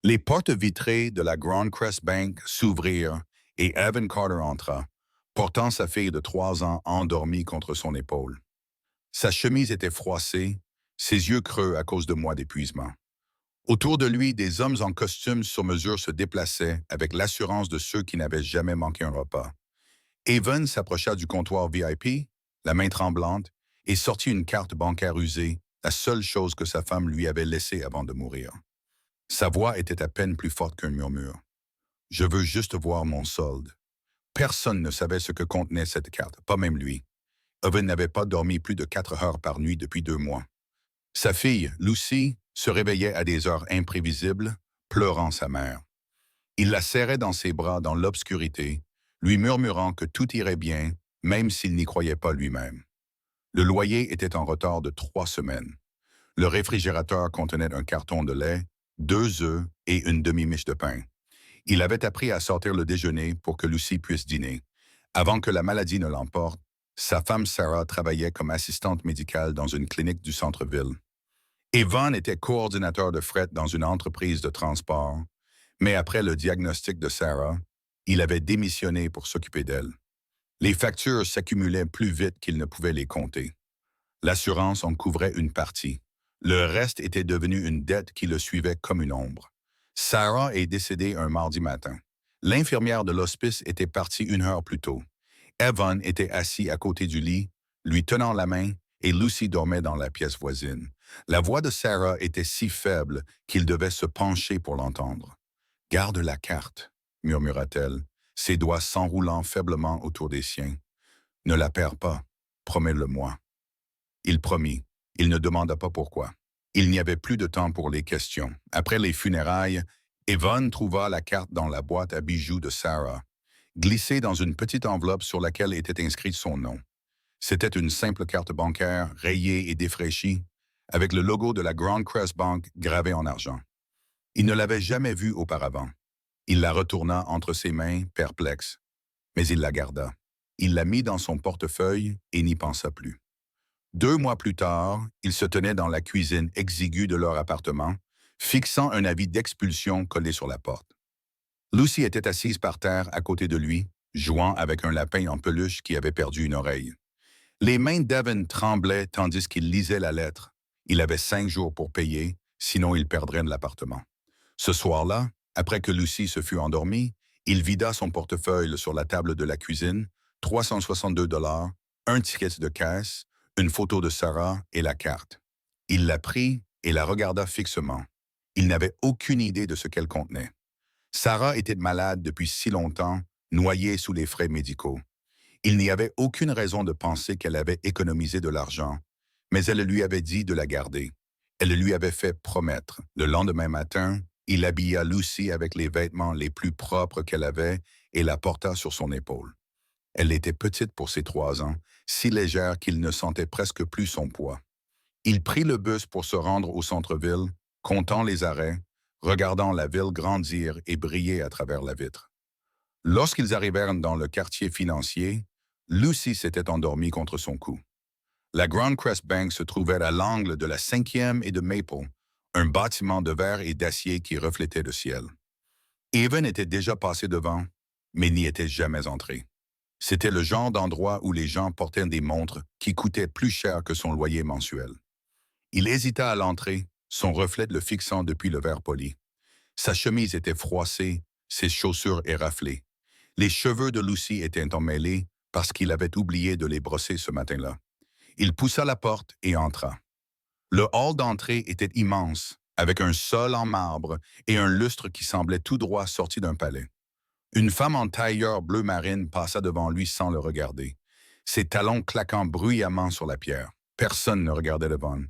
Les portes vitrées de la Grand Crest Bank s'ouvrirent et Evan Carter entra, portant sa fille de 3 ans endormie contre son épaule. Sa chemise était froissée, ses yeux creux à cause de mois d'épuisement. Autour de lui, des hommes en costume sur mesure se déplaçaient avec l'assurance de ceux qui n'avaient jamais manqué un repas. Evan s'approcha du comptoir VIP, la main tremblante, et sortit une carte bancaire usée, la seule chose que sa femme lui avait laissée avant de mourir. Sa voix était à peine plus forte qu'un murmure. Je veux juste voir mon solde. Personne ne savait ce que contenait cette carte, pas même lui. Evan n'avait pas dormi plus de 4 heures par nuit depuis 2 mois. Sa fille, Lucy, se réveillait à des heures imprévisibles, pleurant sa mère. Il la serrait dans ses bras dans l'obscurité, lui murmurant que tout irait bien, même s'il n'y croyait pas lui-même. Le loyer était en retard de 3 semaines. Le réfrigérateur contenait un carton de lait, 2 œufs et une demi-miche de pain. Il avait appris à sortir le déjeuner pour que Lucy puisse dîner. Avant que la maladie ne l'emporte, sa femme Sarah travaillait comme assistante médicale dans une clinique du centre-ville. Evan était coordinateur de fret dans une entreprise de transport, mais après le diagnostic de Sarah, il avait démissionné pour s'occuper d'elle. Les factures s'accumulaient plus vite qu'il ne pouvait les compter. L'assurance en couvrait une partie. Le reste était devenu une dette qui le suivait comme une ombre. Sarah est décédée un mardi matin. L'infirmière de l'hospice était partie 1 heure plus tôt. Evan était assis à côté du lit, lui tenant la main, et Lucy dormait dans la pièce voisine. La voix de Sarah était si faible qu'il devait se pencher pour l'entendre. « Garde la carte », murmura-t-elle, ses doigts s'enroulant faiblement autour des siens. « Ne la perds pas, promets-le-moi. » Il promit. Il ne demanda pas pourquoi. Il n'y avait plus de temps pour les questions. Après les funérailles, Evan trouva la carte dans la boîte à bijoux de Sarah, glissée dans une petite enveloppe sur laquelle était inscrit son nom. C'était une simple carte bancaire, rayée et défraîchie, avec le logo de la Grand Crest Bank gravé en argent. Il ne l'avait jamais vue auparavant. Il la retourna entre ses mains, perplexe. Mais il la garda. Il la mit dans son portefeuille et n'y pensa plus. 2 mois plus tard, il se tenait dans la cuisine exiguë de leur appartement, fixant un avis d'expulsion collé sur la porte. Lucy était assise par terre à côté de lui, jouant avec un lapin en peluche qui avait perdu une oreille. Les mains d'Evan tremblaient tandis qu'il lisait la lettre. Il avait 5 jours pour payer, sinon il perdrait l'appartement. Ce soir-là, après que Lucy se fut endormie, il vida son portefeuille sur la table de la cuisine, 362 $, un ticket de caisse, une photo de Sarah et la carte. Il la prit et la regarda fixement. Il n'avait aucune idée de ce qu'elle contenait. Sarah était malade depuis si longtemps, noyée sous les frais médicaux. Il n'y avait aucune raison de penser qu'elle avait économisé de l'argent, mais elle lui avait dit de la garder. Elle lui avait fait promettre. Le lendemain matin, il habilla Lucy avec les vêtements les plus propres qu'elle avait et la porta sur son épaule. Elle était petite pour ses 3 ans, si légère qu'il ne sentait presque plus son poids. Il prit le bus pour se rendre au centre-ville, comptant les arrêts, regardant la ville grandir et briller à travers la vitre. Lorsqu'ils arrivèrent dans le quartier financier, Lucy s'était endormie contre son cou. La Grand Crest Bank se trouvait à l'angle de la 5e et de Maple, un bâtiment de verre et d'acier qui reflétait le ciel. Evan était déjà passé devant, mais n'y était jamais entré. C'était le genre d'endroit où les gens portaient des montres qui coûtaient plus cher que son loyer mensuel. Il hésita à l'entrée, son reflet le fixant depuis le verre poli. Sa chemise était froissée, ses chaussures éraflées. Les cheveux de Lucy étaient emmêlés parce qu'il avait oublié de les brosser ce matin-là. Il poussa la porte et entra. Le hall d'entrée était immense, avec un sol en marbre et un lustre qui semblait tout droit sorti d'un palais. Une femme en tailleur bleu marine passa devant lui sans le regarder, ses talons claquant bruyamment sur la pierre. Personne ne regardait Devon.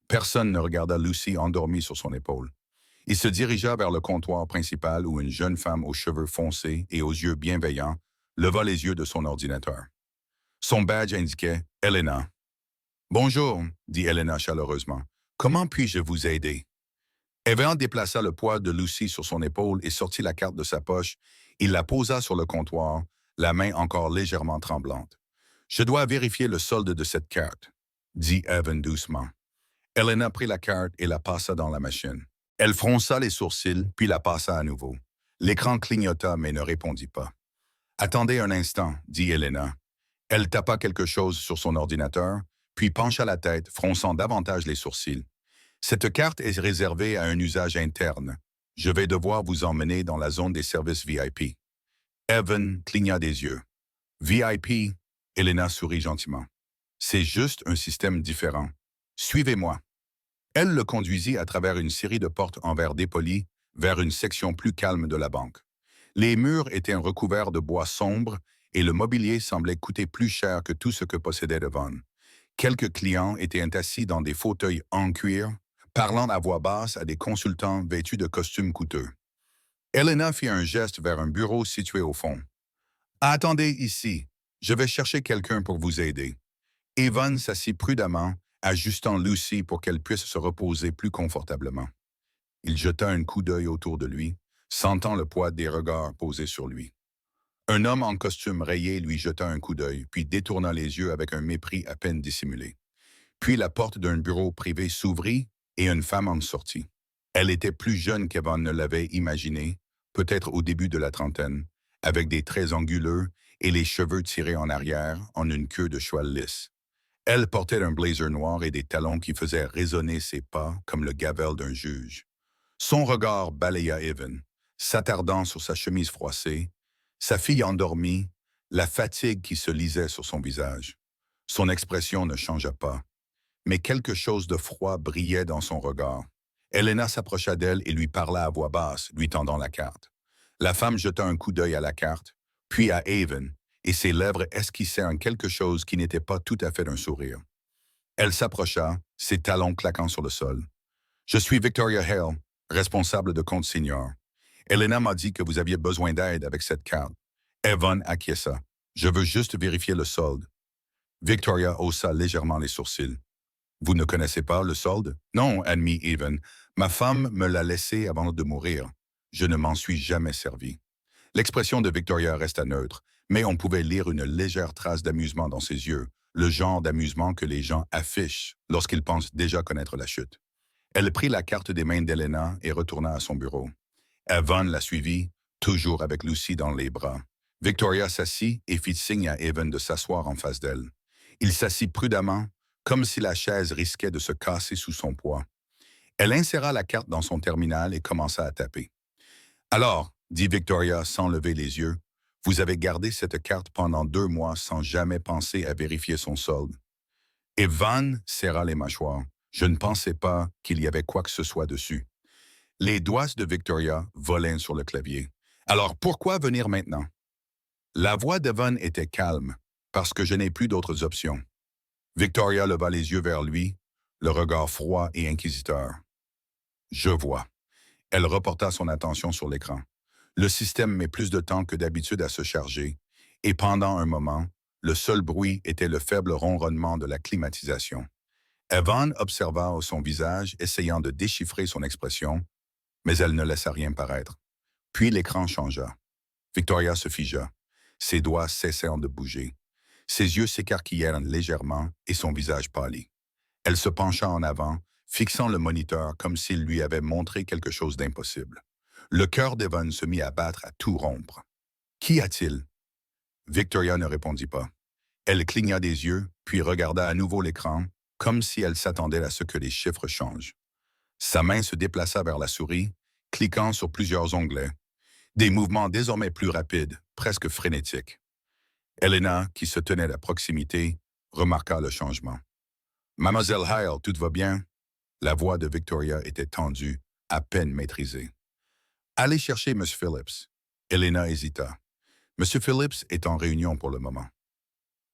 Personne ne regarda Lucy endormie sur son épaule. Il se dirigea vers le comptoir principal où une jeune femme aux cheveux foncés et aux yeux bienveillants leva les yeux de son ordinateur. Son badge indiquait « Elena ». « Bonjour », dit Elena chaleureusement. « Comment puis-je vous aider ?» Evan déplaça le poids de Lucy sur son épaule et sortit la carte de sa poche. Il la posa sur le comptoir, la main encore légèrement tremblante. « Je dois vérifier le solde de cette carte », dit Evan doucement. Elena prit la carte et la passa dans la machine. Elle fronça les sourcils, puis la passa à nouveau. L'écran clignota, mais ne répondit pas. Attendez un instant, dit Helena. Elle tapa quelque chose sur son ordinateur, puis pencha la tête, fronçant davantage les sourcils. Cette carte est réservée à un usage interne. Je vais devoir vous emmener dans la zone des services VIP. Evan cligna des yeux. VIP, Helena sourit gentiment. C'est juste un système différent. Suivez-moi. Elle le conduisit à travers une série de portes en verre dépoli vers une section plus calme de la banque. Les murs étaient recouverts de bois sombre et le mobilier semblait coûter plus cher que tout ce que possédait Devon. Quelques clients étaient assis dans des fauteuils en cuir, parlant à voix basse à des consultants vêtus de costumes coûteux. Helena fit un geste vers un bureau situé au fond. « Attendez ici, je vais chercher quelqu'un pour vous aider. » Evan s'assit prudemment, ajustant Lucy pour qu'elle puisse se reposer plus confortablement. Il jeta un coup d'œil autour de lui, sentant le poids des regards posés sur lui. Un homme en costume rayé lui jeta un coup d'œil, puis détourna les yeux avec un mépris à peine dissimulé. Puis la porte d'un bureau privé s'ouvrit et une femme en sortit. Elle était plus jeune qu'Evan ne l'avait imaginé, peut-être au début de la trentaine, avec des traits anguleux et les cheveux tirés en arrière en une queue de cheval lisse. Elle portait un blazer noir et des talons qui faisaient résonner ses pas comme le gavel d'un juge. Son regard balaya Evan, s'attardant sur sa chemise froissée, sa fille endormie, la fatigue qui se lisait sur son visage. Son expression ne changea pas, mais quelque chose de froid brillait dans son regard. Helena s'approcha d'elle et lui parla à voix basse, lui tendant la carte. La femme jeta un coup d'œil à la carte, puis à Evan, et ses lèvres esquissaient en quelque chose qui n'était pas tout à fait un sourire. Elle s'approcha, ses talons claquant sur le sol. « Je suis Victoria Hale, responsable de compte senior. Helena m'a dit que vous aviez besoin d'aide avec cette carte. » Evan acquiesça. « Je veux juste vérifier le solde. » Victoria haussa légèrement les sourcils. « Vous ne connaissez pas le solde? »« Non, » admit Evan. « Ma femme me l'a laissé avant de mourir. Je ne m'en suis jamais servi. » L'expression de Victoria resta neutre, mais on pouvait lire une légère trace d'amusement dans ses yeux, le genre d'amusement que les gens affichent lorsqu'ils pensent déjà connaître la chute. Elle prit la carte des mains d'Helena et retourna à son bureau. Evan la suivit, toujours avec Lucy dans les bras. Victoria s'assit et fit signe à Evan de s'asseoir en face d'elle. Il s'assit prudemment, comme si la chaise risquait de se casser sous son poids. Elle inséra la carte dans son terminal et commença à taper. « Alors, » dit Victoria sans lever les yeux, « vous avez gardé cette carte pendant 2 mois sans jamais penser à vérifier son solde. » Evan serra les mâchoires. Je ne pensais pas qu'il y avait quoi que ce soit dessus. Les doigts de Victoria volaient sur le clavier. « Alors pourquoi venir maintenant? » La voix d'Evan était calme, parce que je n'ai plus d'autres options. Victoria leva les yeux vers lui, le regard froid et inquisiteur. « Je vois. » Elle reporta son attention sur l'écran. Le système met plus de temps que d'habitude à se charger, et pendant un moment, le seul bruit était le faible ronronnement de la climatisation. Evan observa son visage, essayant de déchiffrer son expression, mais elle ne laissa rien paraître. Puis l'écran changea. Victoria se figea. Ses doigts cessèrent de bouger. Ses yeux s'écarquillèrent légèrement et son visage pâlit. Elle se pencha en avant, fixant le moniteur comme s'il lui avait montré quelque chose d'impossible. Le cœur d'Evan se mit à battre à tout rompre. « Qu'y a-t-il? » Victoria ne répondit pas. Elle cligna des yeux, puis regarda à nouveau l'écran, comme si elle s'attendait à ce que les chiffres changent. Sa main se déplaça vers la souris, cliquant sur plusieurs onglets. Des mouvements désormais plus rapides, presque frénétiques. Helena, qui se tenait à proximité, remarqua le changement. « Mademoiselle Hale, tout va bien? » La voix de Victoria était tendue, à peine maîtrisée. « Allez chercher M. Phillips. » Helena hésita. « M. Phillips est en réunion pour le moment. »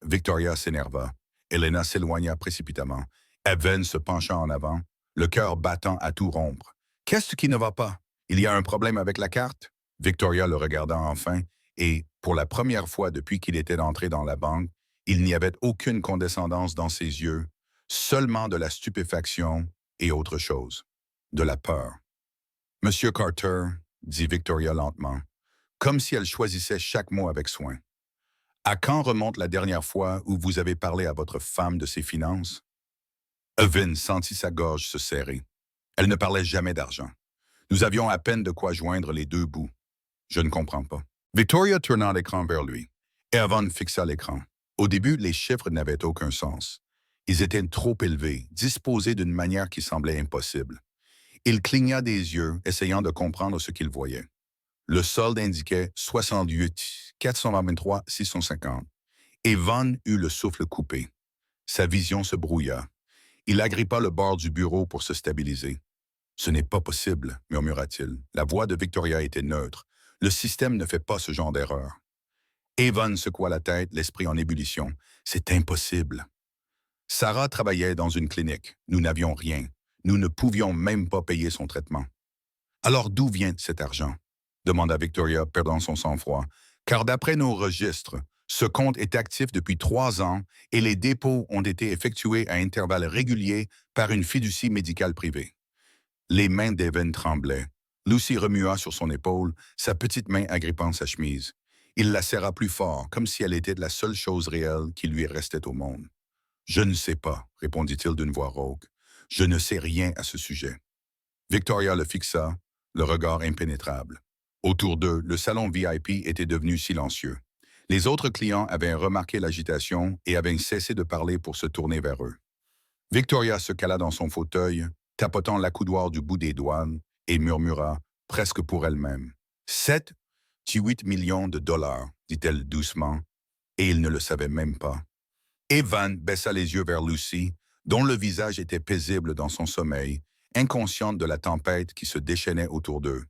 Victoria s'énerva. Helena s'éloigna précipitamment. Evan se pencha en avant, le cœur battant à tout rompre. « Qu'est-ce qui ne va pas? Il y a un problème avec la carte? » Victoria le regarda enfin, et, pour la première fois depuis qu'il était entré dans la banque, il n'y avait aucune condescendance dans ses yeux, seulement de la stupéfaction et autre chose, de la peur. « Monsieur Carter, » dit Victoria lentement, comme si elle choisissait chaque mot avec soin. « À quand remonte la dernière fois où vous avez parlé à votre femme de ses finances? » Evan sentit sa gorge se serrer. Elle ne parlait jamais d'argent. Nous avions à peine de quoi joindre les deux bouts. Je ne comprends pas. Victoria tourna l'écran vers lui. Evan fixa l'écran. Au début, les chiffres n'avaient aucun sens. Ils étaient trop élevés, disposés d'une manière qui semblait impossible. Il cligna des yeux, essayant de comprendre ce qu'il voyait. Le solde indiquait 68 423 650. Evan eut le souffle coupé. Sa vision se brouilla. Il agrippa le bord du bureau pour se stabiliser. « Ce n'est pas possible, murmura-t-il. La voix de Victoria était neutre. Le système ne fait pas ce genre d'erreur. Evan secoua la tête, l'esprit en ébullition. C'est impossible. Sarah travaillait dans une clinique. Nous n'avions rien. Nous ne pouvions même pas payer son traitement. Alors d'où vient cet argent? Demanda Victoria, perdant son sang-froid. Car d'après nos registres, ce compte est actif depuis 3 ans et les dépôts ont été effectués à intervalles réguliers par une fiducie médicale privée. Les mains d'Evan tremblaient. Lucy remua sur son épaule, sa petite main agrippant sa chemise. Il la serra plus fort, comme si elle était la seule chose réelle qui lui restait au monde. « Je ne sais pas, » répondit-il d'une voix rauque. « Je ne sais rien à ce sujet. » Victoria le fixa, le regard impénétrable. Autour d'eux, le salon VIP était devenu silencieux. Les autres clients avaient remarqué l'agitation et avaient cessé de parler pour se tourner vers eux. Victoria se cala dans son fauteuil, tapotant l'accoudoir du bout des doigts, et murmura, presque pour elle-même. « 7 millions de dollars, dit-elle doucement, et il ne le savait même pas. Evan baissa les yeux vers Lucy, dont le visage était paisible dans son sommeil, inconsciente de la tempête qui se déchaînait autour d'eux.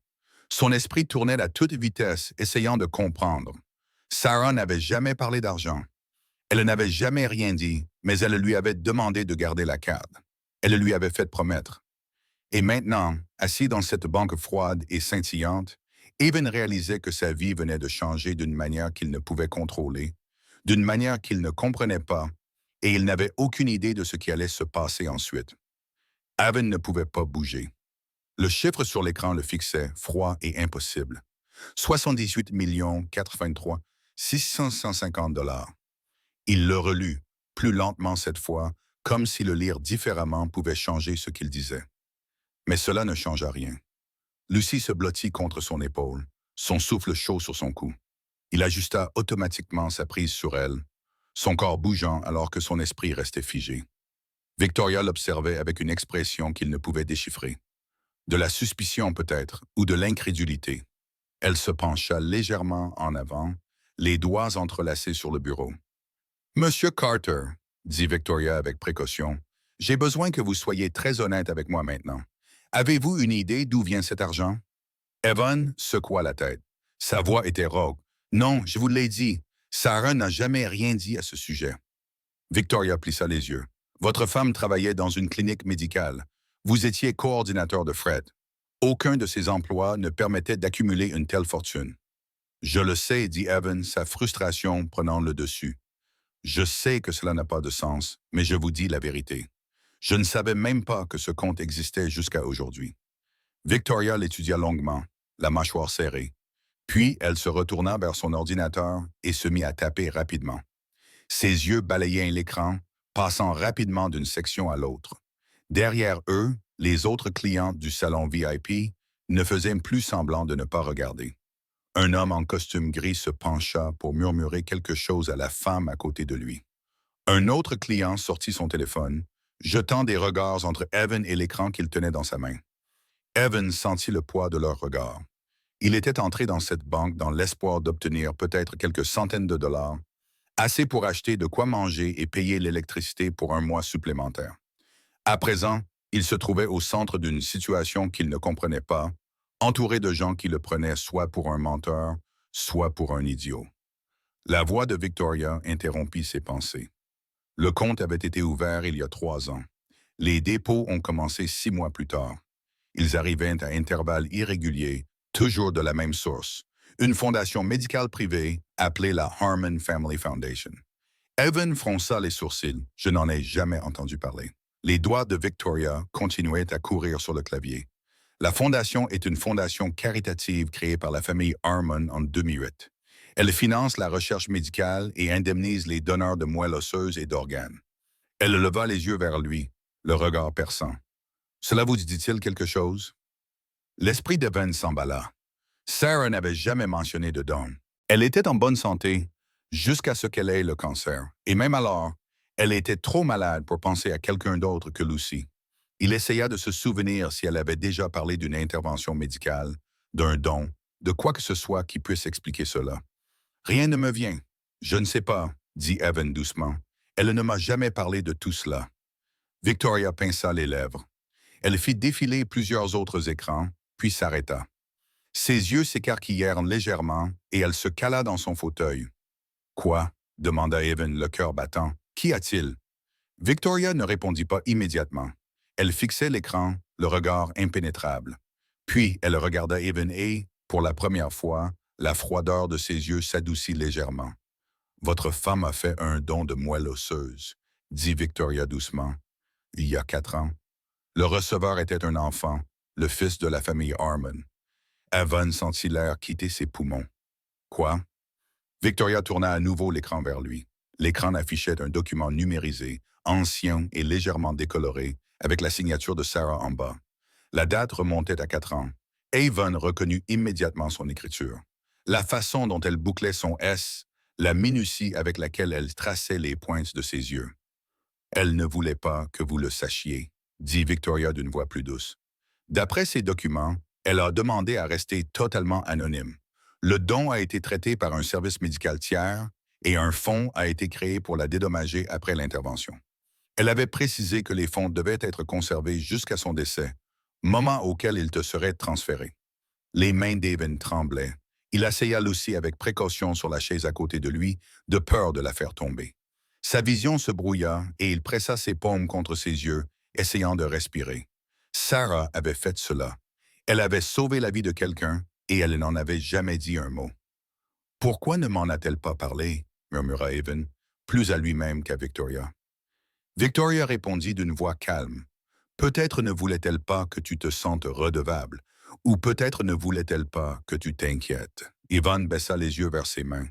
Son esprit tournait à toute vitesse, essayant de comprendre. Sarah n'avait jamais parlé d'argent. Elle n'avait jamais rien dit, mais elle lui avait demandé de garder la carte. Elle le lui avait fait promettre. Et maintenant, assis dans cette banque froide et scintillante, Evan réalisait que sa vie venait de changer d'une manière qu'il ne pouvait contrôler, d'une manière qu'il ne comprenait pas, et il n'avait aucune idée de ce qui allait se passer ensuite. Evan ne pouvait pas bouger. Le chiffre sur l'écran le fixait, froid et impossible. 78 423 650 dollars. Il le relut, plus lentement cette fois, comme si le lire différemment pouvait changer ce qu'il disait. Mais cela ne changea rien. Lucy se blottit contre son épaule, son souffle chaud sur son cou. Il ajusta automatiquement sa prise sur elle, son corps bougeant alors que son esprit restait figé. Victoria l'observait avec une expression qu'il ne pouvait déchiffrer. De la suspicion peut-être, ou de l'incrédulité. Elle se pencha légèrement en avant, les doigts entrelacés sur le bureau. « Monsieur Carter, » dit Victoria avec précaution, « j'ai besoin que vous soyez très honnête avec moi maintenant. Avez-vous une idée d'où vient cet argent? » Evan secoua la tête. Sa voix était rauque. « Non, je vous l'ai dit, Sarah n'a jamais rien dit à ce sujet. » Victoria plissa les yeux. « Votre femme travaillait dans une clinique médicale. Vous étiez coordinateur de Fred. Aucun de ses emplois ne permettait d'accumuler une telle fortune. »« Je le sais, » dit Evan, sa frustration prenant le dessus. « Je sais que cela n'a pas de sens, mais je vous dis la vérité. Je ne savais même pas que ce compte existait jusqu'à aujourd'hui. » Victoria l'étudia longuement, la mâchoire serrée. Puis elle se retourna vers son ordinateur et se mit à taper rapidement. Ses yeux balayaient l'écran, passant rapidement d'une section à l'autre. Derrière eux, les autres clients du salon VIP ne faisaient plus semblant de ne pas regarder. Un homme en costume gris se pencha pour murmurer quelque chose à la femme à côté de lui. Un autre client sortit son téléphone, jetant des regards entre Evan et l'écran qu'il tenait dans sa main. Evan sentit le poids de leurs regards. Il était entré dans cette banque dans l'espoir d'obtenir peut-être quelques centaines de dollars, assez pour acheter de quoi manger et payer l'électricité pour un mois supplémentaire. À présent, il se trouvait au centre d'une situation qu'il ne comprenait pas, entouré de gens qui le prenaient soit pour un menteur, soit pour un idiot. La voix de Victoria interrompit ses pensées. Le compte avait été ouvert il y a 3 ans. Les dépôts ont commencé 6 mois plus tard. Ils arrivaient à intervalles irréguliers, toujours de la même source, une fondation médicale privée appelée la Harmon Family Foundation. Evan fronça les sourcils. Je n'en ai jamais entendu parler. Les doigts de Victoria continuaient à courir sur le clavier. La fondation est une fondation caritative créée par la famille Harmon en 2008. Elle finance la recherche médicale et indemnise les donneurs de moelle osseuse et d'organes. Elle leva les yeux vers lui, le regard perçant. « Cela vous dit-il quelque chose? » L'esprit d'Evan s'emballa. Sarah n'avait jamais mentionné de don. Elle était en bonne santé jusqu'à ce qu'elle ait le cancer. Et même alors, elle était trop malade pour penser à quelqu'un d'autre que Lucy. Il essaya de se souvenir si elle avait déjà parlé d'une intervention médicale, d'un don, de quoi que ce soit qui puisse expliquer cela. Rien ne me vient. Je ne sais pas, dit Evan doucement. Elle ne m'a jamais parlé de tout cela. Victoria pinça les lèvres. Elle fit défiler plusieurs autres écrans, puis s'arrêta. Ses yeux s'écarquillèrent légèrement et elle se cala dans son fauteuil. Quoi? Demanda Evan, le cœur battant. Qu'y a-t-il? Victoria ne répondit pas immédiatement. Elle fixait l'écran, le regard impénétrable. Puis elle regarda Evan et, pour la première fois, la froideur de ses yeux s'adoucit légèrement. Votre femme a fait un don de moelle osseuse, dit Victoria doucement. Il y a 4 ans. Le receveur était un enfant, le fils de la famille Harmon. Evan sentit l'air quitter ses poumons. Quoi? Victoria tourna à nouveau l'écran vers lui. L'écran affichait un document numérisé, ancien et légèrement décoloré, avec la signature de Sarah en bas. La date remontait à 4 ans. Evan reconnut immédiatement son écriture. La façon dont elle bouclait son S, la minutie avec laquelle elle traçait les pointes de ses yeux. Elle ne voulait pas que vous le sachiez, dit Victoria d'une voix plus douce. D'après ces documents, elle a demandé à rester totalement anonyme. Le don a été traité par un service médical tiers et un fonds a été créé pour la dédommager après l'intervention. Elle avait précisé que les fonds devaient être conservés jusqu'à son décès, moment auquel il te serait transféré. Les mains d'Evan tremblaient. Il assaya Lucy avec précaution sur la chaise à côté de lui, de peur de la faire tomber. Sa vision se brouilla et il pressa ses paumes contre ses yeux, essayant de respirer. Sarah avait fait cela. Elle avait sauvé la vie de quelqu'un et elle n'en avait jamais dit un mot. « Pourquoi ne m'en a-t-elle pas parlé ?» murmura Evan, plus à lui-même qu'à Victoria. Victoria répondit d'une voix calme. « Peut-être ne voulait-elle pas que tu te sentes redevable, ou peut-être ne voulait-elle pas que tu t'inquiètes. » Evan baissa les yeux vers ses mains.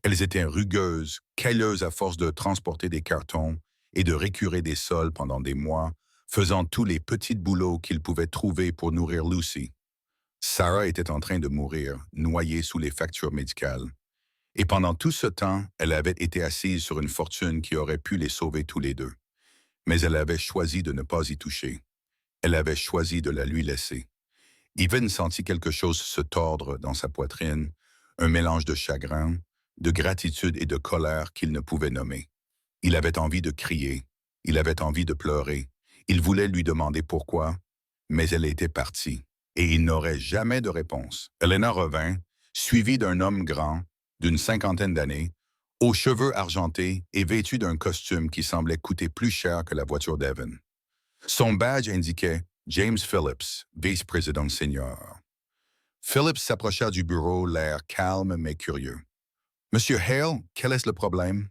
Elles étaient rugueuses, cailleuses à force de transporter des cartons et de récurer des sols pendant des mois, faisant tous les petits boulots qu'il pouvait trouver pour nourrir Lucy. Sarah était en train de mourir, noyée sous les factures médicales. Et pendant tout ce temps, elle avait été assise sur une fortune qui aurait pu les sauver tous les deux. Mais elle avait choisi de ne pas y toucher. Elle avait choisi de la lui laisser. Evan sentit quelque chose se tordre dans sa poitrine, un mélange de chagrin, de gratitude et de colère qu'il ne pouvait nommer. Il avait envie de crier, il avait envie de pleurer, il voulait lui demander pourquoi, mais elle était partie, et il n'aurait jamais de réponse. Elena revint, suivie d'un homme grand, d'une 50aine d'années, aux cheveux argentés et vêtu d'un costume qui semblait coûter plus cher que la voiture d'Evan. Son badge indiquait James Phillips, vice-président senior. Phillips s'approcha du bureau, l'air calme mais curieux. « Monsieur Hale, quel est le problème? »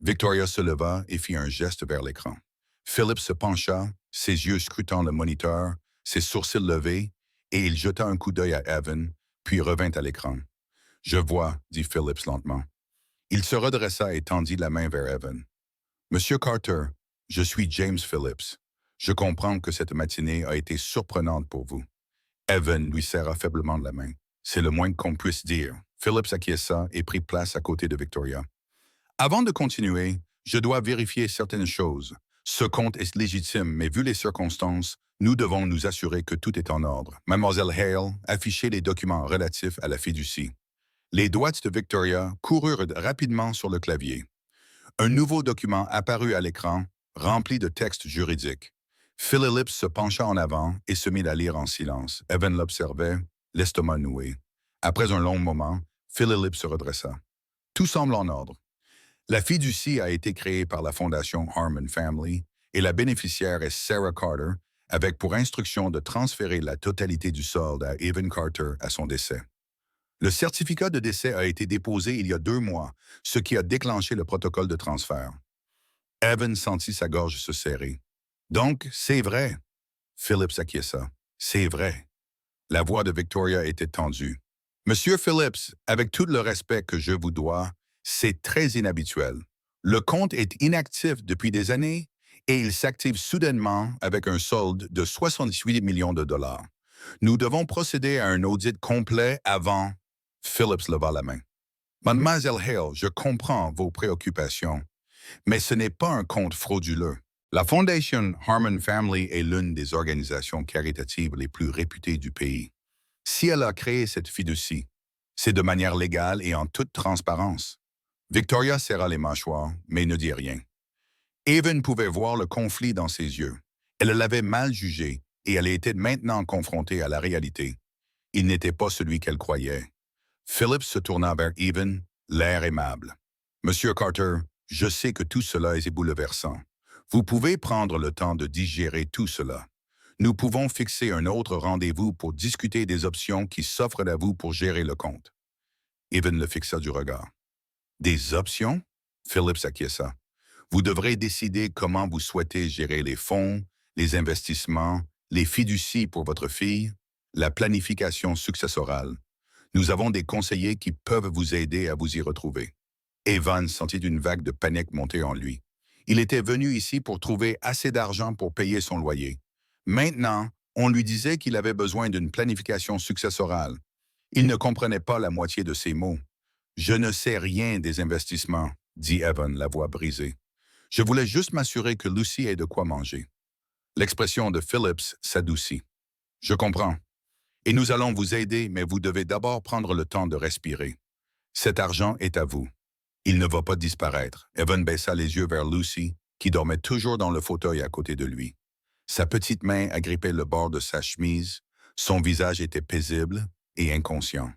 Victoria se leva et fit un geste vers l'écran. Phillips se pencha, ses yeux scrutant le moniteur, ses sourcils levés, et il jeta un coup d'œil à Evan, puis revint à l'écran. « Je vois, » dit Phillips lentement. Il se redressa et tendit la main vers Evan. « Monsieur Carter, je suis James Phillips. Je comprends que cette matinée a été surprenante pour vous. » Evan lui serra faiblement la main. « C'est le moins qu'on puisse dire. » Phillips acquiesça et prit place à côté de Victoria. « Avant de continuer, je dois vérifier certaines choses. Ce compte est légitime, mais vu les circonstances, nous devons nous assurer que tout est en ordre. » Mademoiselle Hale affichait les documents relatifs à la fiducie. Les doigts de Victoria coururent rapidement sur le clavier. Un nouveau document apparut à l'écran, rempli de textes juridiques. Phillips se pencha en avant et se mit à lire en silence. Evan l'observait, l'estomac noué. Après un long moment, Phillips se redressa. Tout semble en ordre. La fiducie a été créée par la fondation Harmon Family et la bénéficiaire est Sarah Carter, avec pour instruction de transférer la totalité du solde à Evan Carter à son décès. Le certificat de décès a été déposé il y a 2 mois, ce qui a déclenché le protocole de transfert. Evan sentit sa gorge se serrer. « Donc, c'est vrai. » Phillips acquiesça. « C'est vrai. » La voix de Victoria était tendue. « Monsieur Phillips, avec tout le respect que je vous dois, c'est très inhabituel. Le compte est inactif depuis des années et il s'active soudainement avec un solde de 68 millions de dollars. Nous devons procéder à un audit complet avant. Phillips leva la main. Mademoiselle Hale, je comprends vos préoccupations, mais ce n'est pas un compte frauduleux. La Fondation Harmon Family est l'une des organisations caritatives les plus réputées du pays. Si elle a créé cette fiducie, c'est de manière légale et en toute transparence. Victoria serra les mâchoires, mais ne dit rien. Evan pouvait voir le conflit dans ses yeux. Elle l'avait mal jugé et elle était maintenant confrontée à la réalité. Il n'était pas celui qu'elle croyait. Phillips se tourna vers Evan, l'air aimable. Monsieur Carter, je sais que tout cela est bouleversant. Vous pouvez prendre le temps de digérer tout cela. Nous pouvons fixer un autre rendez-vous pour discuter des options qui s'offrent à vous pour gérer le compte. Evan le fixa du regard. Des options? Phillips acquiesça. Vous devrez décider comment vous souhaitez gérer les fonds, les investissements, les fiducies pour votre fille, la planification successorale. Nous avons des conseillers qui peuvent vous aider à vous y retrouver. Evan sentit une vague de panique monter en lui. Il était venu ici pour trouver assez d'argent pour payer son loyer. Maintenant, on lui disait qu'il avait besoin d'une planification successorale. Il ne comprenait pas la moitié de ses mots. « Je ne sais rien des investissements », dit Evan, la voix brisée. « Je voulais juste m'assurer que Lucy ait de quoi manger. » L'expression de Phillips s'adoucit. « Je comprends. Et nous allons vous aider, mais vous devez d'abord prendre le temps de respirer. Cet argent est à vous. Il ne va pas disparaître. » Evan baissa les yeux vers Lucy, qui dormait toujours dans le fauteuil à côté de lui. Sa petite main agrippait le bord de sa chemise. Son visage était paisible et inconscient.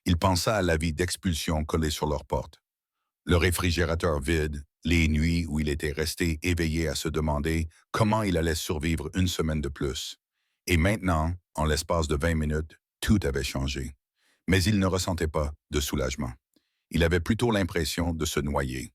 Il pensa à l'avis d'expulsion collé sur leur porte. Le réfrigérateur vide, les nuits où il était resté éveillé à se demander comment il allait survivre une semaine de plus. Et maintenant, en l'espace de 20 minutes, tout avait changé. Mais il ne ressentait pas de soulagement. Il avait plutôt l'impression de se noyer.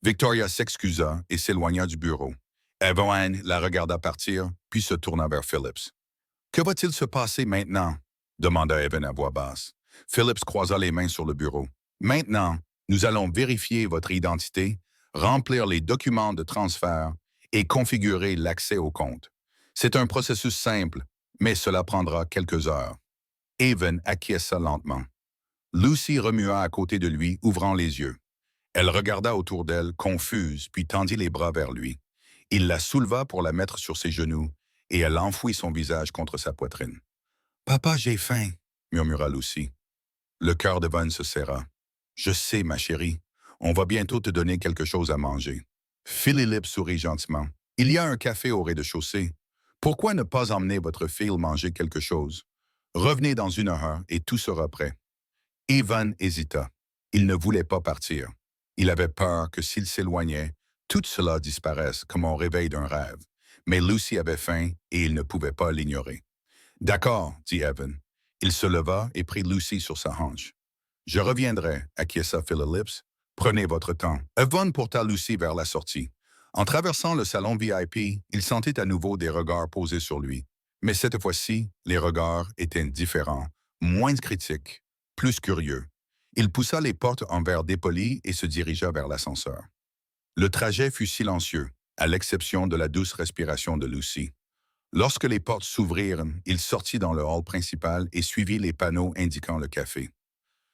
Victoria s'excusa et s'éloigna du bureau. Evan la regarda partir, puis se tourna vers Phillips. « Que va-t-il se passer maintenant? » demanda Evan à voix basse. Phillips croisa les mains sur le bureau. « Maintenant, nous allons vérifier votre identité, remplir les documents de transfert et configurer l'accès au compte. C'est un processus simple, mais cela prendra quelques heures. » Evan acquiesça lentement. Lucy remua à côté de lui, ouvrant les yeux. Elle regarda autour d'elle, confuse, puis tendit les bras vers lui. Il la souleva pour la mettre sur ses genoux, et elle enfouit son visage contre sa poitrine. « Papa, j'ai faim, » murmura Lucy. Le cœur de Van se serra. « Je sais, ma chérie. On va bientôt te donner quelque chose à manger. » Philip sourit gentiment. « Il y a un café au rez-de-chaussée. Pourquoi ne pas emmener votre fille manger quelque chose? Revenez dans 1 heure et tout sera prêt. » Evan hésita. Il ne voulait pas partir. Il avait peur que s'il s'éloignait, tout cela disparaisse comme un réveil d'un rêve. Mais Lucy avait faim et il ne pouvait pas l'ignorer. « D'accord, » dit Evan. Il se leva et prit Lucy sur sa hanche. « Je reviendrai, » acquiesça Phillips. « Prenez votre temps. » Evan porta Lucy vers la sortie. En traversant le salon VIP, il sentit à nouveau des regards posés sur lui. Mais cette fois-ci, les regards étaient différents, moins critiques, plus curieux. Il poussa les portes en verre dépoli et se dirigea vers l'ascenseur. Le trajet fut silencieux, à l'exception de la douce respiration de Lucy. Lorsque les portes s'ouvrirent, il sortit dans le hall principal et suivit les panneaux indiquant le café.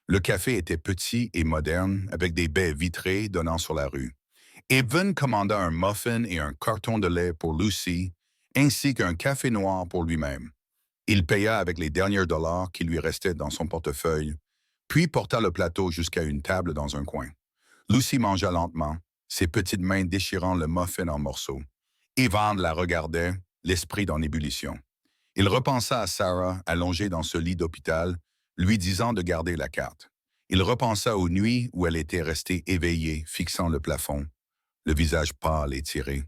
Le café était petit et moderne, avec des baies vitrées donnant sur la rue. Evan commanda un muffin et un carton de lait pour Lucy, ainsi qu'un café noir pour lui-même. Il paya avec les derniers dollars qui lui restaient dans son portefeuille, puis porta le plateau jusqu'à une table dans un coin. Lucy mangea lentement, ses petites mains déchirant le muffin en morceaux. Evan la regardait, l'esprit en ébullition. Il repensa à Sarah, allongée dans ce lit d'hôpital, lui disant de garder la carte. Il repensa aux nuits où elle était restée éveillée, fixant le plafond, le visage pâle et tiré.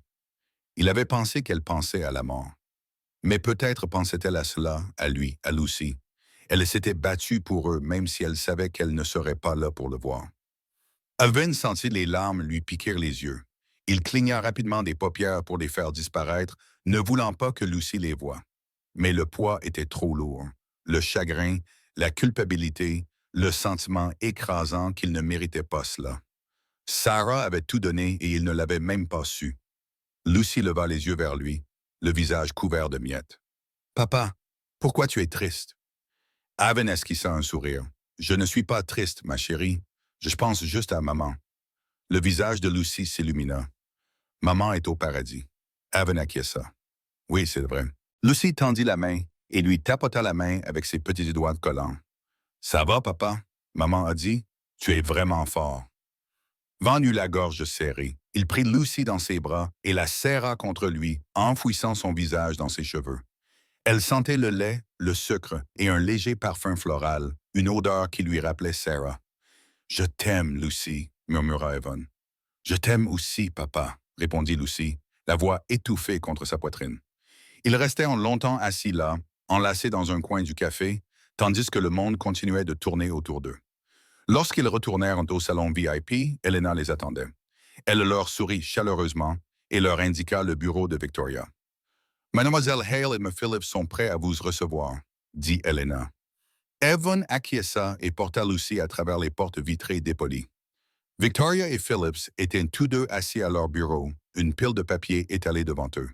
Il avait pensé qu'elle pensait à la mort. Mais peut-être pensait-elle à cela, à lui, à Lucy. Elle s'était battue pour eux, même si elle savait qu'elle ne serait pas là pour le voir. Evan sentit les larmes lui piquer les yeux. Il cligna rapidement des paupières pour les faire disparaître, ne voulant pas que Lucy les voie. Mais le poids était trop lourd. Le chagrin, la culpabilité, le sentiment écrasant qu'il ne méritait pas cela. Sarah avait tout donné et il ne l'avait même pas su. Lucy leva les yeux vers lui, le visage couvert de miettes. « Papa, Pourquoi tu es triste? Evan esquissa un sourire. Je ne suis pas triste, ma chérie. Je pense juste à maman. Le visage de Lucy s'illumina. Maman est au paradis. Evan acquiesça. Oui, c'est vrai. Lucy tendit la main et lui tapota la main avec ses petits doigts collants. Ça va, papa? Maman a dit. Tu es vraiment fort. Van eut la gorge serrée. Il prit Lucy dans ses bras et la serra contre lui, enfouissant son visage dans ses cheveux. Elle sentait le lait, le sucre et un léger parfum floral, une odeur qui lui rappelait Sarah. « Je t'aime, Lucy, » murmura Evan. « Je t'aime aussi, papa, » répondit Lucy, la voix étouffée contre sa poitrine. Ils restèrent longtemps assis là, enlacés dans un coin du café, tandis que le monde continuait de tourner autour d'eux. Lorsqu'ils retournèrent au salon VIP, Elena les attendait. Elle leur sourit chaleureusement et leur indiqua le bureau de Victoria. « Mademoiselle Hale et M. Phillips sont prêts à vous recevoir, » dit Elena. Evan acquiesça et porta Lucy à travers les portes vitrées dépolies. Victoria et Phillips étaient tous deux assis à leur bureau, une pile de papier étalée devant eux.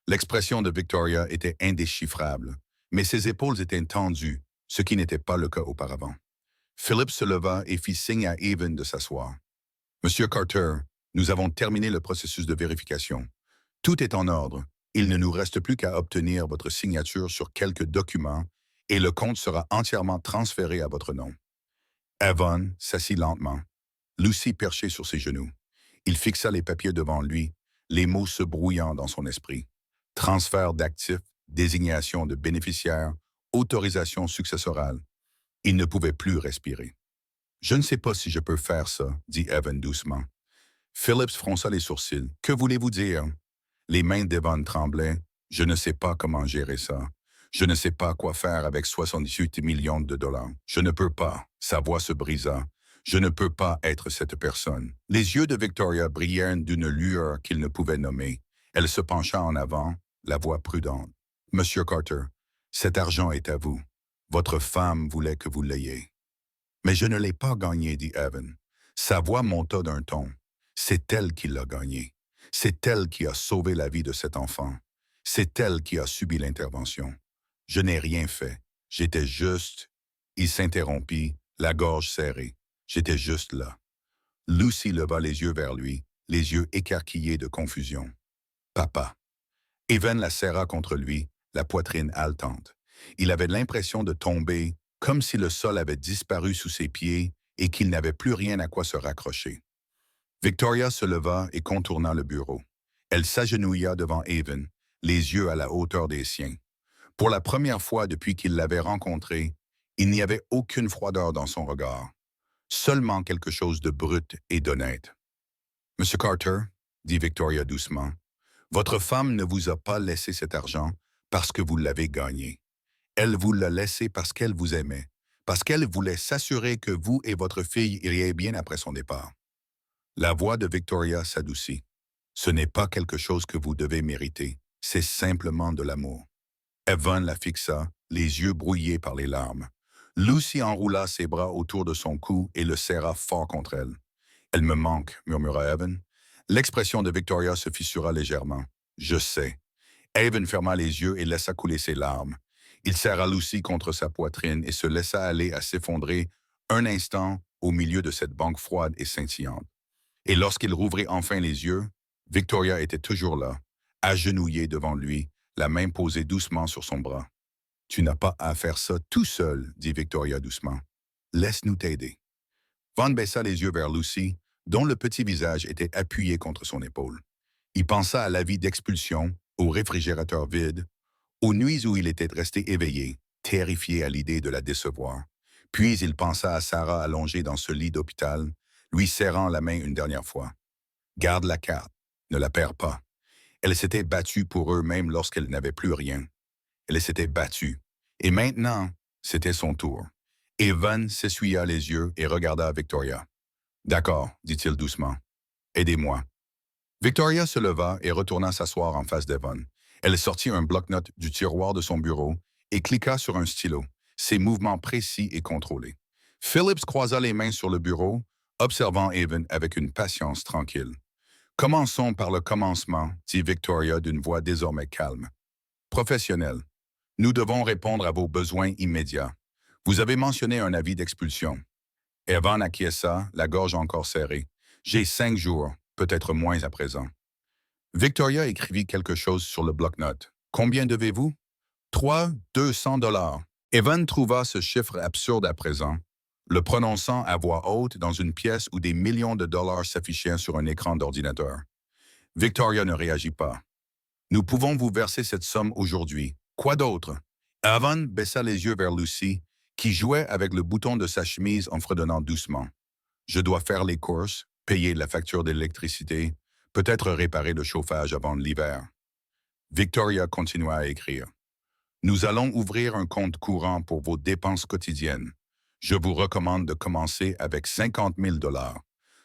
L'expression de Victoria était indéchiffrable, mais ses épaules étaient tendues, ce qui n'était pas le cas auparavant. Phillips se leva et fit signe à Evan de s'asseoir. « Monsieur Carter, nous avons terminé le processus de vérification. Tout est en ordre. Il ne nous reste plus qu'à obtenir votre signature sur quelques documents et le compte sera entièrement transféré à votre nom. » Evan s'assit lentement, Lucy perchée sur ses genoux. Il fixa les papiers devant lui, les mots se brouillant dans son esprit. Transfert d'actifs, désignation de bénéficiaires, autorisation successorale. Il ne pouvait plus respirer. « Je ne sais pas si je peux faire ça, » dit Evan doucement. Phillips fronça les sourcils. « Que voulez-vous dire? » Les mains d'Evan tremblaient. « Je ne sais pas comment gérer ça. Je ne sais pas quoi faire avec 78 millions de dollars. Je ne peux pas. » Sa voix se brisa. « Je ne peux pas être cette personne. » Les yeux de Victoria brillèrent d'une lueur qu'il ne pouvait nommer. Elle se pencha en avant, la voix prudente. « Monsieur Carter, cet argent est à vous. Votre femme voulait que vous l'ayez. » « Mais je ne l'ai pas gagné, » dit Evan. Sa voix monta d'un ton. « C'est elle qui l'a gagné. C'est elle qui a sauvé la vie de cet enfant. C'est elle qui a subi l'intervention. Je n'ai rien fait. J'étais juste... » Il s'interrompit, la gorge serrée. J'étais juste là. Lucy leva les yeux vers lui, les yeux écarquillés de confusion. « Papa. » Evan la serra contre lui, la poitrine haletante. Il avait l'impression de tomber, comme si le sol avait disparu sous ses pieds et qu'il n'avait plus rien à quoi se raccrocher. Victoria se leva et contourna le bureau. Elle s'agenouilla devant Evan, les yeux à la hauteur des siens. Pour la première fois depuis qu'il l'avait rencontré, il n'y avait aucune froideur dans son regard, seulement quelque chose de brut et d'honnête. « Monsieur Carter, » dit Victoria doucement, « votre femme ne vous a pas laissé cet argent parce que vous l'avez gagné. Elle vous l'a laissé parce qu'elle vous aimait, parce qu'elle voulait s'assurer que vous et votre fille iriez bien après son départ. » La voix de Victoria s'adoucit. « Ce n'est pas quelque chose que vous devez mériter, c'est simplement de l'amour. » Evan la fixa, les yeux brouillés par les larmes. Lucy enroula ses bras autour de son cou et le serra fort contre elle. « Elle me manque, » murmura Evan. L'expression de Victoria se fissura légèrement. « Je sais. » Evan ferma les yeux et laissa couler ses larmes. Il serra Lucy contre sa poitrine et se laissa aller à s'effondrer un instant au milieu de cette banque froide et scintillante. Et lorsqu'il rouvrit enfin les yeux, Victoria était toujours là, agenouillée devant lui, la main posée doucement sur son bras. « Tu n'as pas à faire ça tout seul, » dit Victoria doucement. « Laisse-nous t'aider. » Van baissa les yeux vers Lucy, dont le petit visage était appuyé contre son épaule. Il pensa à la vie d'expulsion, au réfrigérateur vide, aux nuits où il était resté éveillé, terrifié à l'idée de la décevoir. Puis il pensa à Sarah allongée dans ce lit d'hôpital, lui serrant la main une dernière fois. « Garde la carte, ne la perds pas. » Elle s'était battue pour eux même lorsqu'elle n'avait plus rien. Elle s'était battue. Et maintenant, c'était son tour. Evan s'essuya les yeux et regarda Victoria. « D'accord, » dit-il doucement. « Aidez-moi. » Victoria se leva et retourna s'asseoir en face d'Evan. Elle sortit un bloc-notes du tiroir de son bureau et cliqua sur un stylo, ses mouvements précis et contrôlés. Phillips croisa les mains sur le bureau, observant Evan avec une patience tranquille. « Commençons par le commencement, » dit Victoria d'une voix désormais calme. « Professionnel. Nous devons répondre à vos besoins immédiats. Vous avez mentionné un avis d'expulsion. Evan acquiesça, la gorge encore serrée. J'ai 5 jours, peut-être moins à présent. Victoria écrivit quelque chose sur le bloc-notes. Combien devez-vous? 200 $. Evan trouva ce chiffre absurde à présent, le prononçant à voix haute dans une pièce où des millions de dollars s'affichaient sur un écran d'ordinateur. Victoria ne réagit pas. Nous pouvons vous verser cette somme aujourd'hui. Quoi d'autre? Evan baissa les yeux vers Lucy, qui jouait avec le bouton de sa chemise en fredonnant doucement. Je dois faire les courses, payer la facture d'électricité, peut-être réparer le chauffage avant l'hiver. Victoria continua à écrire. Nous allons ouvrir un compte courant pour vos dépenses quotidiennes. Je vous recommande de commencer avec 50 000 $.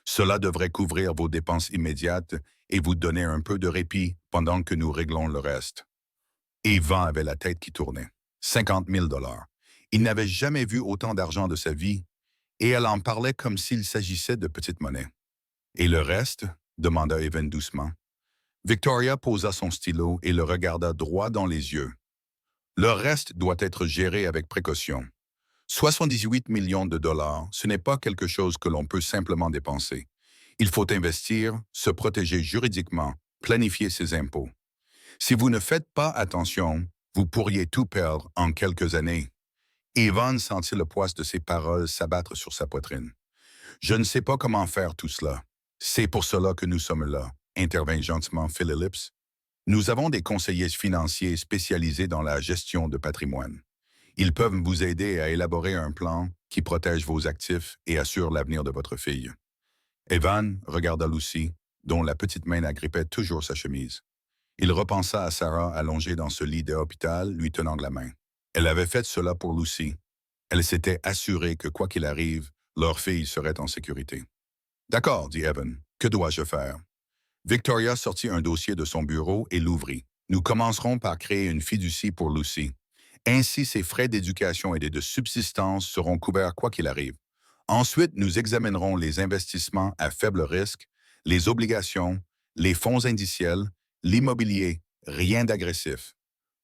Cela devrait couvrir vos dépenses immédiates et vous donner un peu de répit pendant que nous réglons le reste. Evan avait la tête qui tournait. 50 000 $. Il n'avait jamais vu autant d'argent de sa vie et elle en parlait comme s'il s'agissait de petite monnaie. Et le reste? Demanda Evan doucement. Victoria posa son stylo et le regarda droit dans les yeux. Le reste doit être géré avec précaution. 78 millions de dollars, ce n'est pas quelque chose que l'on peut simplement dépenser. Il faut investir, se protéger juridiquement, planifier ses impôts. Si vous ne faites pas attention, vous pourriez tout perdre en quelques années. Evan sentit le poids de ses paroles s'abattre sur sa poitrine. Je ne sais pas comment faire tout cela. C'est pour cela que nous sommes là, intervint gentiment Phillips. Nous avons des conseillers financiers spécialisés dans la gestion de patrimoine. Ils peuvent vous aider à élaborer un plan qui protège vos actifs et assure l'avenir de votre fille. Evan regarda Lucy, dont la petite main agrippait toujours sa chemise. Il repensa à Sarah allongée dans ce lit d'hôpital, lui tenant la main. Elle avait fait cela pour Lucy. Elle s'était assurée que quoi qu'il arrive, leur fille serait en sécurité. D'accord, dit Evan. Que dois-je faire? Victoria sortit un dossier de son bureau et l'ouvrit. Nous commencerons par créer une fiducie pour Lucy. Ainsi, ses frais d'éducation et de subsistance seront couverts quoi qu'il arrive. Ensuite, nous examinerons les investissements à faible risque, les obligations, les fonds indiciels, l'immobilier, rien d'agressif.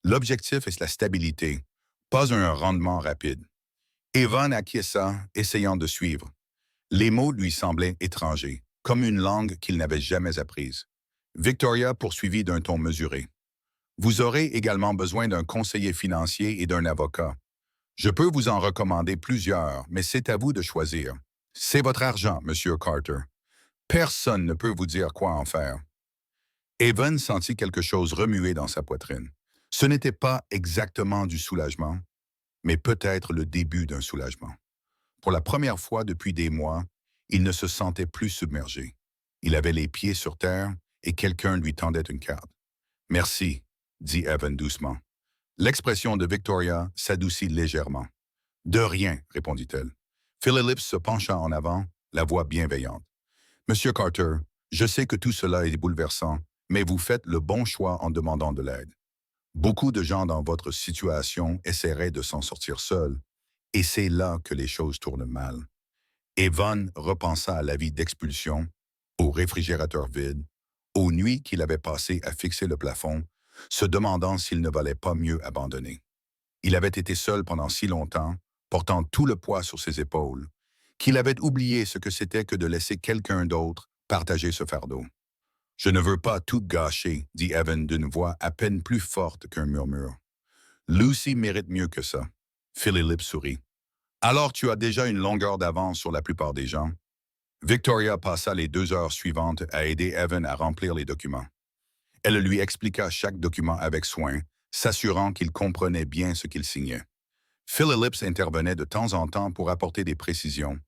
L'objectif est la stabilité, pas un rendement rapide. Evan acquiesça, essayant de suivre. Les mots lui semblaient étrangers, comme une langue qu'il n'avait jamais apprise. Victoria poursuivit d'un ton mesuré. Vous aurez également besoin d'un conseiller financier et d'un avocat. Je peux vous en recommander plusieurs, mais c'est à vous de choisir. C'est votre argent, Monsieur Carter. Personne ne peut vous dire quoi en faire. Evan sentit quelque chose remuer dans sa poitrine. Ce n'était pas exactement du soulagement, mais peut-être le début d'un soulagement. Pour la première fois depuis des mois, il ne se sentait plus submergé. Il avait les pieds sur terre et quelqu'un lui tendait une carte. « Merci », dit Evan doucement. L'expression de Victoria s'adoucit légèrement. « De rien », répondit-elle. Phillips se pencha en avant, la voix bienveillante. « Monsieur Carter, je sais que tout cela est bouleversant, mais vous faites le bon choix en demandant de l'aide. Beaucoup de gens dans votre situation essaieraient de s'en sortir seuls, et c'est là que les choses tournent mal. » Evan repensa à la vie d'expulsion, au réfrigérateur vide, aux nuits qu'il avait passées à fixer le plafond, se demandant s'il ne valait pas mieux abandonner. Il avait été seul pendant si longtemps, portant tout le poids sur ses épaules, qu'il avait oublié ce que c'était que de laisser quelqu'un d'autre partager ce fardeau. « Je ne veux pas tout gâcher », dit Evan d'une voix à peine plus forte qu'un murmure. « Lucy mérite mieux que ça. » Phillips sourit. « Alors tu as déjà une longueur d'avance sur la plupart des gens. » Victoria passa les 2 heures suivantes à aider Evan à remplir les documents. Elle lui expliqua chaque document avec soin, s'assurant qu'il comprenait bien ce qu'il signait. Phillips intervenait de temps en temps pour apporter des précisions,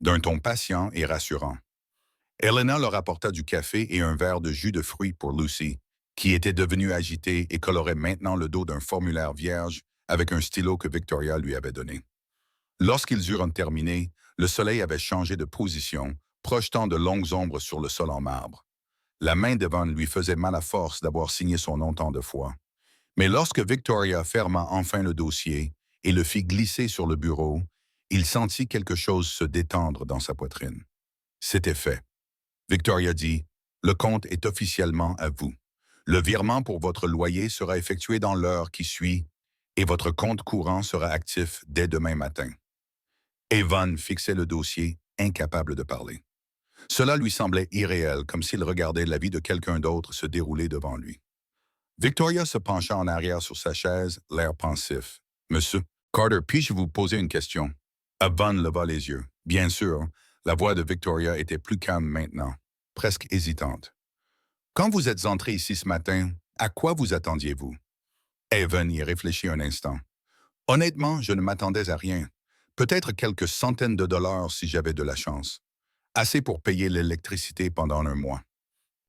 d'un ton patient et rassurant. Elena leur apporta du café et un verre de jus de fruits pour Lucy, qui était devenue agitée et colorait maintenant le dos d'un formulaire vierge avec un stylo que Victoria lui avait donné. Lorsqu'ils eurent terminé, le soleil avait changé de position, projetant de longues ombres sur le sol en marbre. La main d'Evan lui faisait mal à force d'avoir signé son nom tant de fois. Mais lorsque Victoria ferma enfin le dossier et le fit glisser sur le bureau, il sentit quelque chose se détendre dans sa poitrine. C'était fait. Victoria dit, « Le compte est officiellement à vous. Le virement pour votre loyer sera effectué dans l'heure qui suit et votre compte courant sera actif dès demain matin. Evan fixait le dossier, incapable de parler. Cela lui semblait irréel, comme s'il regardait la vie de quelqu'un d'autre se dérouler devant lui. Victoria se pencha en arrière sur sa chaise, l'air pensif. « Monsieur Carter, puis-je vous poser une question? » Evan leva les yeux. Bien sûr, la voix de Victoria était plus calme maintenant, presque hésitante. « Quand vous êtes entré ici ce matin, à quoi vous attendiez-vous? » Evan y réfléchit un instant. « Honnêtement, je ne m'attendais à rien. Peut-être quelques centaines de dollars si j'avais de la chance. Assez pour payer l'électricité pendant un mois. »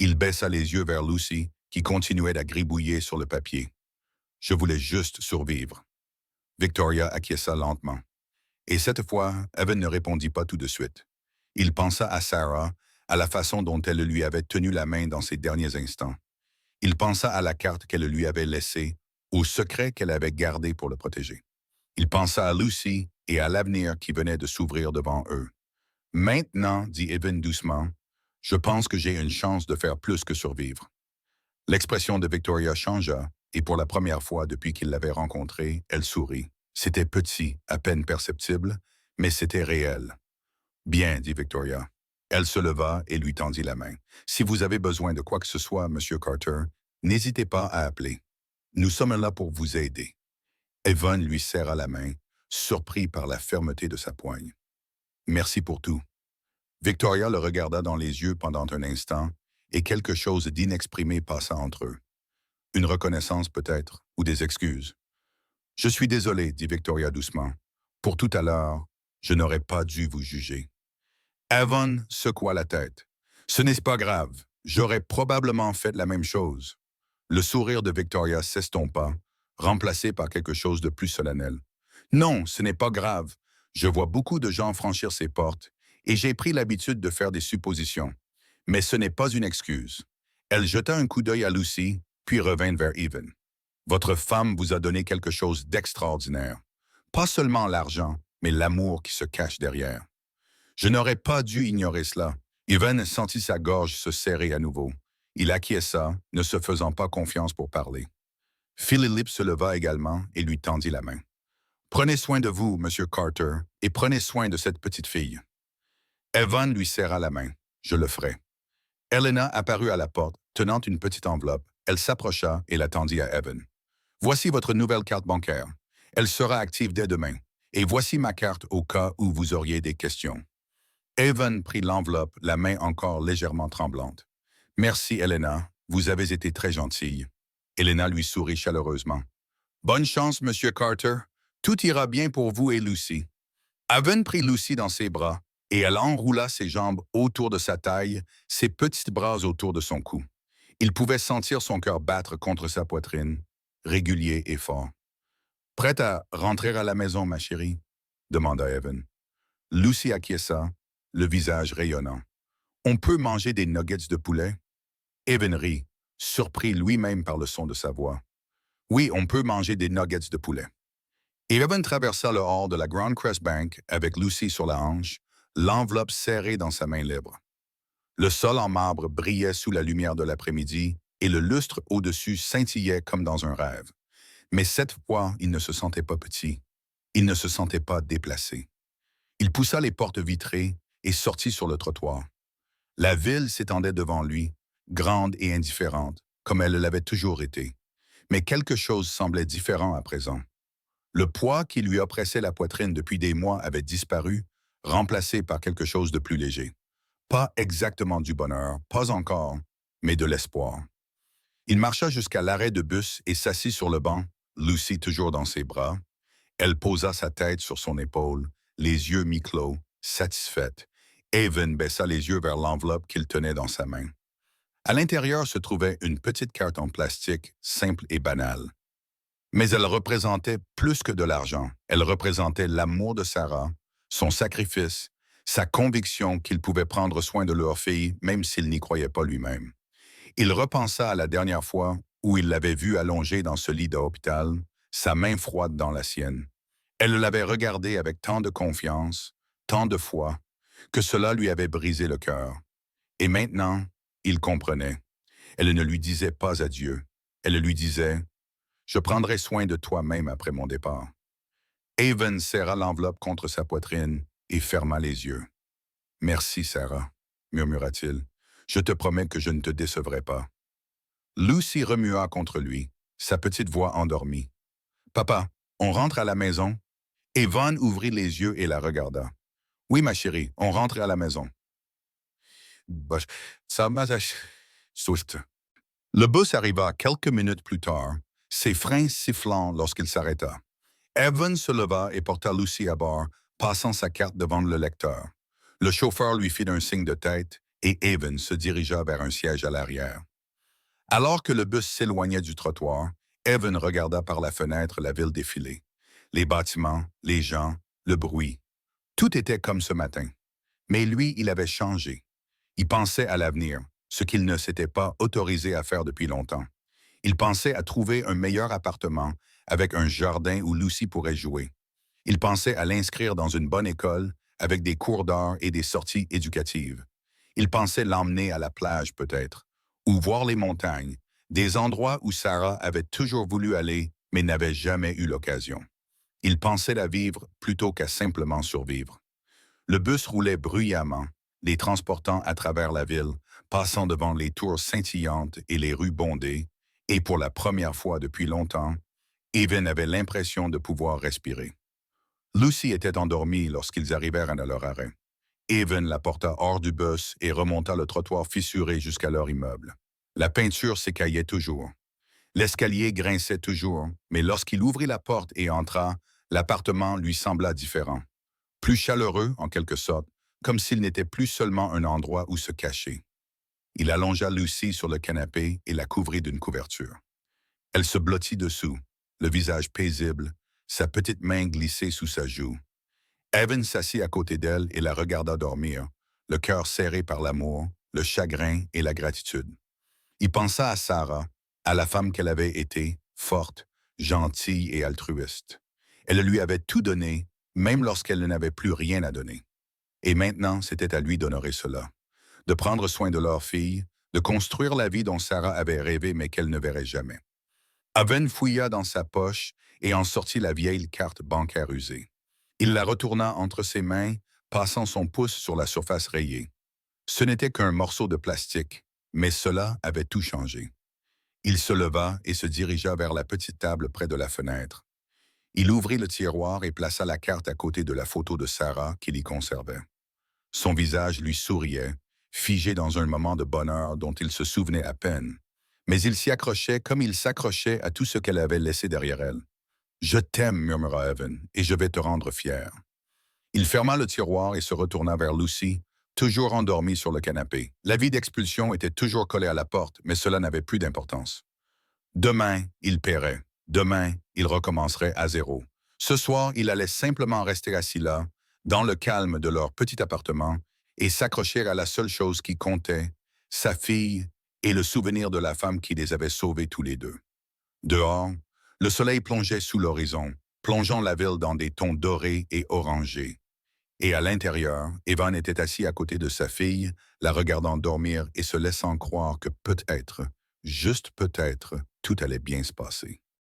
Il baissa les yeux vers Lucy, qui continuait à gribouiller sur le papier. « Je voulais juste survivre. » Victoria acquiesça lentement. Et cette fois, Evan ne répondit pas tout de suite. Il pensa à Sarah, à la façon dont elle lui avait tenu la main dans ses derniers instants. Il pensa à la carte qu'elle lui avait laissée, au secret qu'elle avait gardé pour le protéger. Il pensa à Lucy et à l'avenir qui venait de s'ouvrir devant eux. « Maintenant, dit Evan doucement, je pense que j'ai une chance de faire plus que survivre. » L'expression de Victoria changea, et pour la première fois depuis qu'il l'avait rencontrée, elle sourit. C'était petit, à peine perceptible, mais c'était réel. « Bien, dit Victoria. » Elle se leva et lui tendit la main. « Si vous avez besoin de quoi que ce soit, Monsieur Carter, n'hésitez pas à appeler. Nous sommes là pour vous aider. » Evan lui serra la main, surpris par la fermeté de sa poigne. « Merci pour tout. » Victoria le regarda dans les yeux pendant un instant, et quelque chose d'inexprimé passa entre eux. Une reconnaissance peut-être, ou des excuses. « Je suis désolé, dit Victoria doucement. Pour tout à l'heure, je n'aurais pas dû vous juger. » Evan secoua la tête. « Ce n'est pas grave. J'aurais probablement fait la même chose. » Le sourire de Victoria s'estompa, remplacé par quelque chose de plus solennel. « Non, ce n'est pas grave. Je vois beaucoup de gens franchir ces portes, et j'ai pris l'habitude de faire des suppositions. Mais ce n'est pas une excuse. » Elle jeta un coup d'œil à Lucy, puis revint vers Evan. « Votre femme vous a donné quelque chose d'extraordinaire. Pas seulement l'argent, mais l'amour qui se cache derrière. » Je n'aurais pas dû ignorer cela. Evan sentit sa gorge se serrer à nouveau. Il acquiesça, ne se faisant pas confiance pour parler. Philip se leva également et lui tendit la main. « Prenez soin de vous, Monsieur Carter, et prenez soin de cette petite fille. » Evan lui serra la main. « Je le ferai. » Helena apparut à la porte, tenant une petite enveloppe. Elle s'approcha et la tendit à Evan. « Voici votre nouvelle carte bancaire. Elle sera active dès demain. Et voici ma carte au cas où vous auriez des questions. » Evan prit l'enveloppe, la main encore légèrement tremblante. « Merci, Helena. Vous avez été très gentille. » Helena lui sourit chaleureusement. « Bonne chance, Monsieur Carter. Tout ira bien pour vous et Lucy. » Evan prit Lucy dans ses bras, et elle enroula ses jambes autour de sa taille, ses petits bras autour de son cou. Il pouvait sentir son cœur battre contre sa poitrine, régulier et fort. « Prête à rentrer à la maison, ma chérie? » demanda Evan. Lucy acquiesça, le visage rayonnant. « On peut manger des nuggets de poulet? » Evan rit, surpris lui-même par le son de sa voix. « Oui, on peut manger des nuggets de poulet. » Et Evan traversa le hall de la Grand Crest Bank avec Lucy sur la hanche, l'enveloppe serrée dans sa main libre. Le sol en marbre brillait sous la lumière de l'après-midi et le lustre au-dessus scintillait comme dans un rêve. Mais cette fois, il ne se sentait pas petit. Il ne se sentait pas déplacé. Il poussa les portes vitrées et sortit sur le trottoir. La ville s'étendait devant lui, grande et indifférente, comme elle l'avait toujours été. Mais quelque chose semblait différent à présent. Le poids qui lui oppressait la poitrine depuis des mois avait disparu, remplacé par quelque chose de plus léger. Pas exactement du bonheur, pas encore, mais de l'espoir. Il marcha jusqu'à l'arrêt de bus et s'assit sur le banc, Lucy toujours dans ses bras. Elle posa sa tête sur son épaule, les yeux mi-clos, satisfaite. Evan baissa les yeux vers l'enveloppe qu'il tenait dans sa main. À l'intérieur se trouvait une petite carte en plastique, simple et banale. Mais elle représentait plus que de l'argent. Elle représentait l'amour de Sarah, son sacrifice, sa conviction qu'il pouvait prendre soin de leur fille même s'il n'y croyait pas lui-même. Il repensa à la dernière fois où il l'avait vue allongée dans ce lit d'hôpital, sa main froide dans la sienne. Elle l'avait regardée avec tant de confiance, tant de foi, que cela lui avait brisé le cœur. Et maintenant, il comprenait. Elle ne lui disait pas adieu. Elle lui disait Je prendrai soin de toi même après mon départ. Evan serra l'enveloppe contre sa poitrine et ferma les yeux. Merci, Sarah, murmura-t-il. Je te promets que je ne te décevrai pas. Lucy remua contre lui, sa petite voix endormie. Papa, on rentre à la maison? Evan ouvrit les yeux et la regarda. Oui, ma chérie, on rentre à la maison. Bosh, ça m'a... Soust. Le bus arriva quelques minutes plus tard, ses freins sifflant lorsqu'il s'arrêta. Evan se leva et porta Lucy à bord, passant sa carte devant le lecteur. Le chauffeur lui fit un signe de tête et Evan se dirigea vers un siège à l'arrière. Alors que le bus s'éloignait du trottoir, Evan regarda par la fenêtre la ville défiler. Les bâtiments, les gens, le bruit. Tout était comme ce matin. Mais lui, il avait changé. Il pensait à l'avenir, ce qu'il ne s'était pas autorisé à faire depuis longtemps. Il pensait à trouver un meilleur appartement avec un jardin où Lucy pourrait jouer. Il pensait à l'inscrire dans une bonne école avec des cours d'art et des sorties éducatives. Il pensait l'emmener à la plage peut-être, ou voir les montagnes, des endroits où Sarah avait toujours voulu aller mais n'avait jamais eu l'occasion. Il pensait la vivre plutôt qu'à simplement survivre. Le bus roulait bruyamment, les transportant à travers la ville, passant devant les tours scintillantes et les rues bondées, et pour la première fois depuis longtemps, Evan avait l'impression de pouvoir respirer. Lucy était endormie lorsqu'ils arrivèrent à leur arrêt. Evan la porta hors du bus et remonta le trottoir fissuré jusqu'à leur immeuble. La peinture s'écaillait toujours. L'escalier grinçait toujours, mais lorsqu'il ouvrit la porte et entra, l'appartement lui sembla différent. Plus chaleureux, en quelque sorte, comme s'il n'était plus seulement un endroit où se cacher. Il allongea Lucy sur le canapé et la couvrit d'une couverture. Elle se blottit dessous, le visage paisible, sa petite main glissée sous sa joue. Evan s'assit à côté d'elle et la regarda dormir, le cœur serré par l'amour, le chagrin et la gratitude. Il pensa à Sarah, à la femme qu'elle avait été, forte, gentille et altruiste. Elle lui avait tout donné, même lorsqu'elle n'avait plus rien à donner. Et maintenant, c'était à lui d'honorer cela, de prendre soin de leur fille, de construire la vie dont Sarah avait rêvé mais qu'elle ne verrait jamais. Evan fouilla dans sa poche et en sortit la vieille carte bancaire usée. Il la retourna entre ses mains, passant son pouce sur la surface rayée. Ce n'était qu'un morceau de plastique, mais cela avait tout changé. Il se leva et se dirigea vers la petite table près de la fenêtre. Il ouvrit le tiroir et plaça la carte à côté de la photo de Sarah qu'il y conservait. Son visage lui souriait, figé dans un moment de bonheur dont il se souvenait à peine. Mais il s'y accrochait comme il s'accrochait à tout ce qu'elle avait laissé derrière elle. « Je t'aime, murmura Evan, et je vais te rendre fier. » Il ferma le tiroir et se retourna vers Lucy, toujours endormie sur le canapé. L'avis d'expulsion était toujours collé à la porte, mais cela n'avait plus d'importance. Demain, il paierait. Demain, il recommencerait à zéro. Ce soir, il allait simplement rester assis là, dans le calme de leur petit appartement, et s'accrocher à la seule chose qui comptait, sa fille et le souvenir de la femme qui les avait sauvés tous les deux. Dehors, le soleil plongeait sous l'horizon, plongeant la ville dans des tons dorés et orangés. Et à l'intérieur, Evan était assis à côté de sa fille, la regardant dormir et se laissant croire que peut-être, juste peut-être, tout allait bien se passer.